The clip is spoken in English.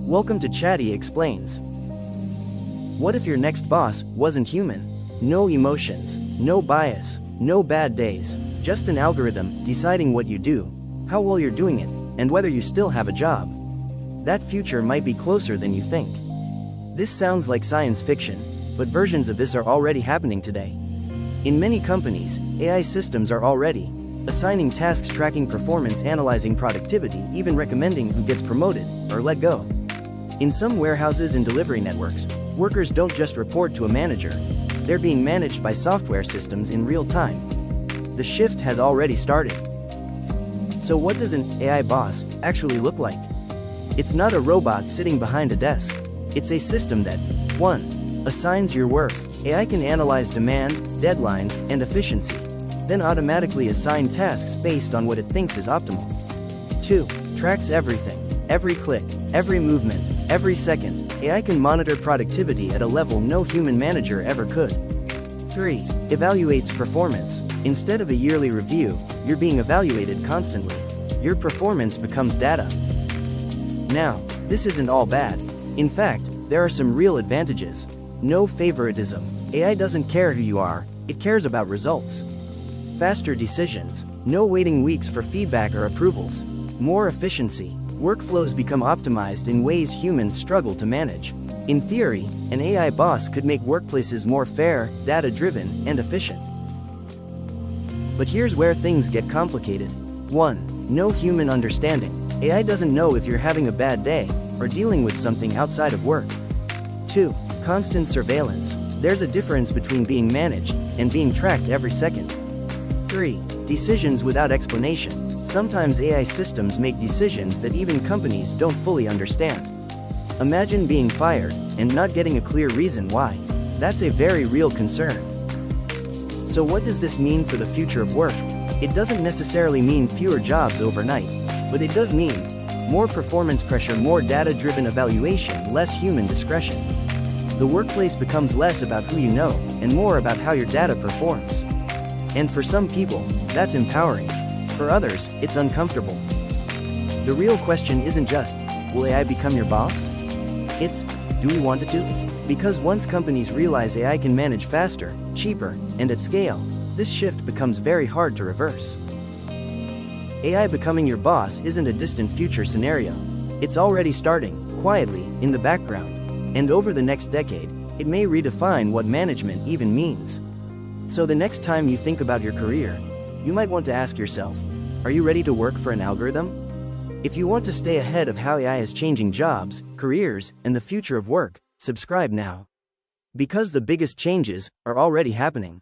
Welcome to Chatty Explains. What if your next boss wasn't human? No emotions, no bias, no bad days, just an algorithm deciding what you do, how well you're doing it, and whether you still have a job. That future might be closer than you think. This sounds like science fiction, but versions of this are already happening today. In many companies, AI systems are already assigning tasks, tracking performance, analyzing productivity, even recommending who gets promoted or let go. In some warehouses and delivery networks, workers don't just report to a manager, they're being managed by software systems in real time. The shift has already started. So what does an AI boss actually look like? It's not a robot sitting behind a desk. It's a system that 1. Assigns your work. AI can analyze demand, deadlines, and efficiency, then automatically assign tasks based on what it thinks is optimal. 2. Tracks everything, every click, every movement, every second. AI can monitor productivity at a level no human manager ever could. 3. Evaluates performance. Instead of a yearly review, you're being evaluated constantly. Your performance becomes data. Now, this isn't all bad. In fact, there are some real advantages. No favoritism. AI doesn't care who you are, it cares about results. Faster decisions. No waiting weeks for feedback or approvals. More efficiency. Workflows become optimized in ways humans struggle to manage. In theory, an AI boss could make workplaces more fair, data-driven, and efficient. But here's where things get complicated. 1. No human understanding. AI doesn't know if you're having a bad day or dealing with something outside of work. 2. Constant surveillance. There's a difference between being managed and being tracked every second. 3. Decisions without explanation. Sometimes AI systems make decisions that even companies don't fully understand. Imagine being fired and not getting a clear reason why. That's a very real concern. So what does this mean for the future of work? It doesn't necessarily mean fewer jobs overnight, but it does mean more performance pressure, more data-driven evaluation, less human discretion. The workplace becomes less about who you know and more about how your data performs. And for some people, that's empowering. For others, it's uncomfortable. The real question isn't just, will AI become your boss? It's, do we want it to? Because once companies realize AI can manage faster, cheaper, and at scale, this shift becomes very hard to reverse. AI becoming your boss isn't a distant future scenario. It's already starting, quietly, in the background. And over the next decade, it may redefine what management even means. So the next time you think about your career, you might want to ask yourself, are you ready to work for an algorithm? If you want to stay ahead of how AI is changing jobs, careers, and the future of work, subscribe now. Because the biggest changes are already happening.